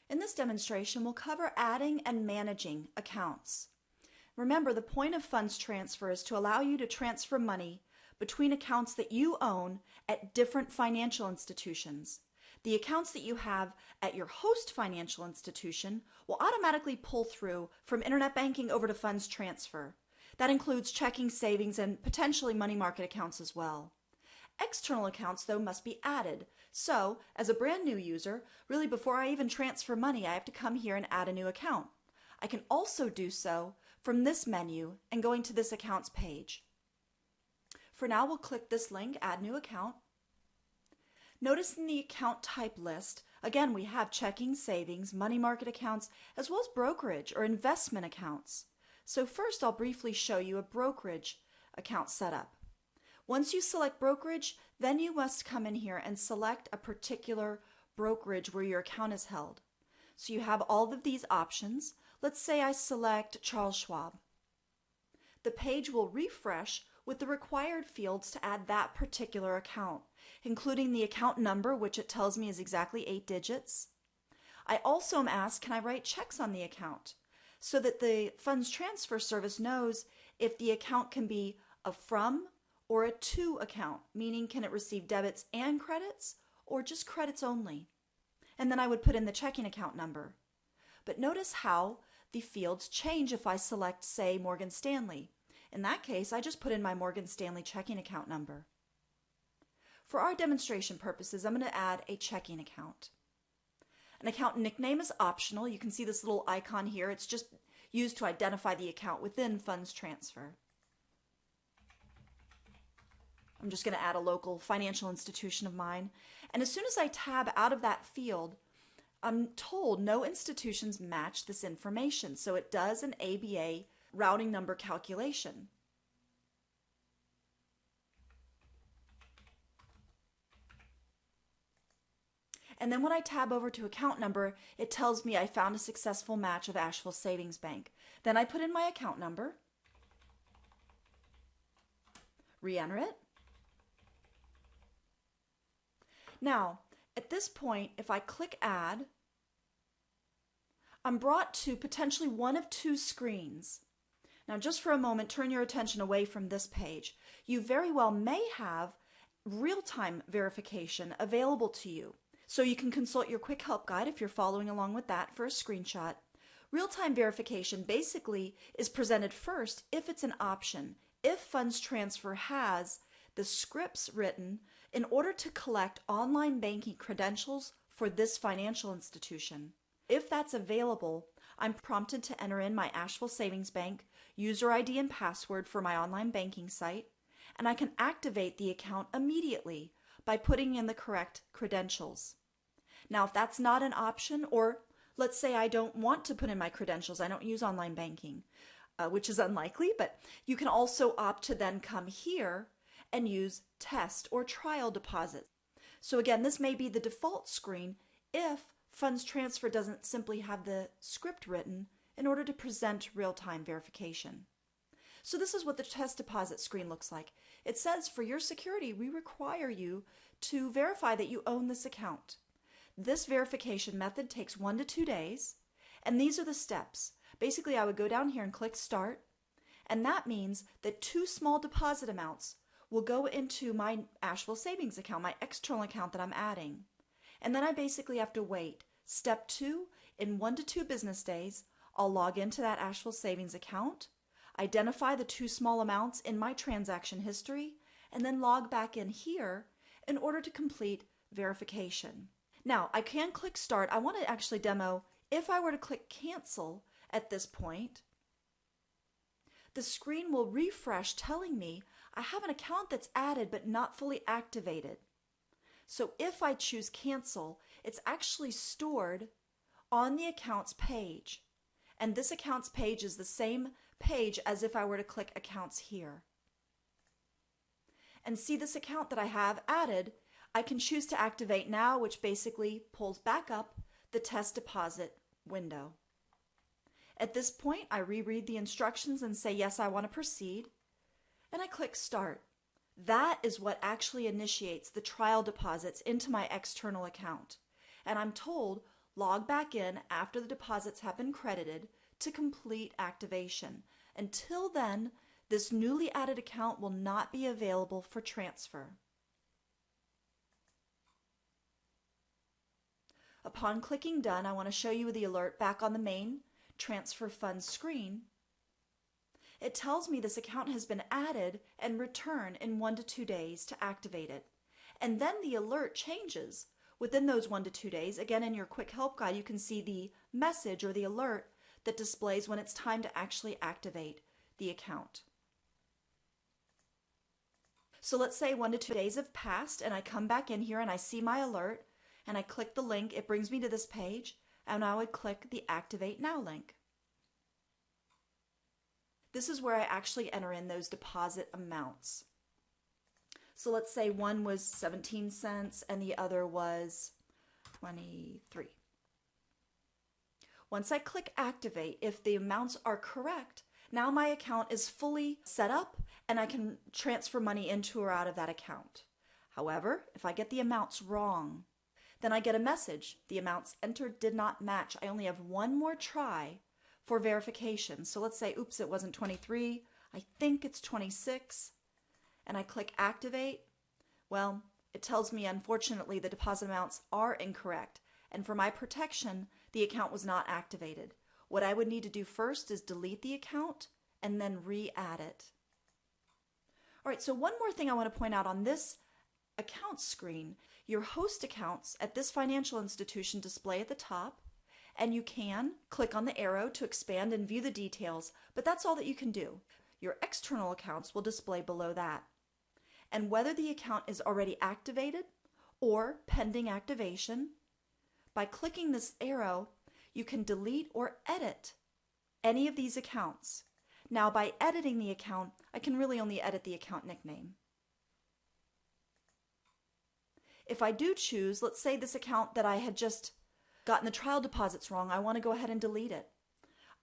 In this demonstration, we'll cover adding and managing accounts. Remember, the point of funds transfer is to allow you to transfer money between accounts that you own at different financial institutions. The accounts that you have at your host financial institution will automatically pull through from internet banking over to funds transfer. That includes checking, savings, and potentially money market accounts as well. External accounts, though, must be added. So, as a brand new user, really before I even transfer money, I have to come here and add a new account. I can also do so from this menu and going to this accounts page. For now, we'll click this link, Add New Account. Notice in the account type list, again, we have checking, savings, money market accounts, as well as brokerage or investment accounts. So first, I'll briefly show you a brokerage account setup. Once you select brokerage, then you must come in here and select a particular brokerage where your account is held. So you have all of these options. Let's say I select Charles Schwab. The page will refresh with the required fields to add that particular account, including the account number, which it tells me is exactly 8 digits. I also am asked, can I write checks on the account, so that the funds transfer service knows if the account can be a from or a to account, meaning can it receive debits and credits or just credits only. And then I would put in the checking account number. But notice how the fields change if I select, say, Morgan Stanley. In that case, I just put in my Morgan Stanley checking account number. For our demonstration purposes, I'm going to add a checking account. An account nickname is optional. You can see this little icon here. It's just used to identify the account within funds transfer. I'm just going to add a local financial institution of mine. And as soon as I tab out of that field, I'm told no institutions match this information. So it does an ABA routing number calculation. And then when I tab over to account number, it tells me I found a successful match of Asheville Savings Bank. Then I put in my account number, re-enter it. Now, at this point, if I click Add, I'm brought to potentially one of two screens. Now, just for a moment, turn your attention away from this page. You very well may have real-time verification available to you. So you can consult your quick help guide if you're following along with that for a screenshot. Real-time verification basically is presented first if it's an option, if funds transfer has the scripts written in order to collect online banking credentials for this financial institution. If that's available, I'm prompted to enter in my Asheville Savings Bank user ID and password for my online banking site, and I can activate the account immediately by putting in the correct credentials. Now, if that's not an option, or let's say I don't want to put in my credentials, I don't use online banking, which is unlikely, but you can also opt to then come here and use test or trial deposit. So again, this may be the default screen if funds transfer doesn't simply have the script written in order to present real-time verification. So this is what the test deposit screen looks like. It says, for your security, we require you to verify that you own this account. This verification method takes 1 to 2 days, and these are the steps. Basically, I would go down here and click Start, and that means that 2 small deposit amounts will go into my Asheville Savings account, my external account that I'm adding. And then I basically have to wait. Step 2, in 1 to 2 business days, I'll log into that Asheville Savings account, identify the 2 small amounts in my transaction history, and then log back in here in order to complete verification. Now, I can click Start. I want to actually demo if I were to click Cancel at this point. The screen will refresh telling me I have an account that's added but not fully activated. So if I choose Cancel, it's actually stored on the Accounts page. And this Accounts page is the same page as if I were to click Accounts here. And see this account that I have added, I can choose to activate now, which basically pulls back up the test deposit window. At this point, I reread the instructions and say, yes, I want to proceed, and I click Start. That is what actually initiates the trial deposits into my external account. And I'm told, log back in after the deposits have been credited to complete activation. Until then, this newly added account will not be available for transfer. Upon clicking Done, I want to show you the alert back on the main Transfer Funds screen. It tells me this account has been added and return in 1 to 2 days to activate it. And then the alert changes within those 1 to 2 days. Again, in your quick help guide, you can see the message or the alert that displays when it's time to actually activate the account. So let's say 1 to 2 days have passed and I come back in here and I see my alert and I click the link. It brings me to this page and I would click the Activate Now link. This is where I actually enter in those deposit amounts. So let's say one was 17 cents and the other was 23. Once I click Activate, if the amounts are correct, now my account is fully set up and I can transfer money into or out of that account. However, if I get the amounts wrong, then I get a message. The amounts entered did not match. I only have one more try for verification. So let's say, oops, it wasn't 23. I think it's 26. And I click Activate. Well, it tells me, unfortunately, the deposit amounts are incorrect. And for my protection, the account was not activated. What I would need to do first is delete the account and then re-add it. All right, so one more thing I want to point out on this account screen, your host accounts at this financial institution display at the top, and you can click on the arrow to expand and view the details, but that's all that you can do. Your external accounts will display below that. And whether the account is already activated or pending activation, by clicking this arrow, you can delete or edit any of these accounts. Now, by editing the account, I can really only edit the account nickname. If I do choose, let's say this account that I had just gotten the trial deposits wrong, I want to go ahead and delete it.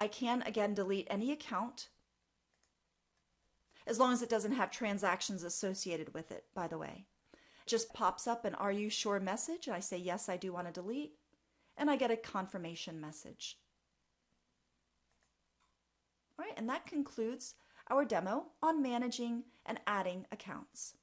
I can, again, delete any account, as long as it doesn't have transactions associated with it, by the way. It just pops up an "Are you sure?" message, and I say, yes, I do want to delete, and I get a confirmation message. All right, and that concludes our demo on managing and adding accounts.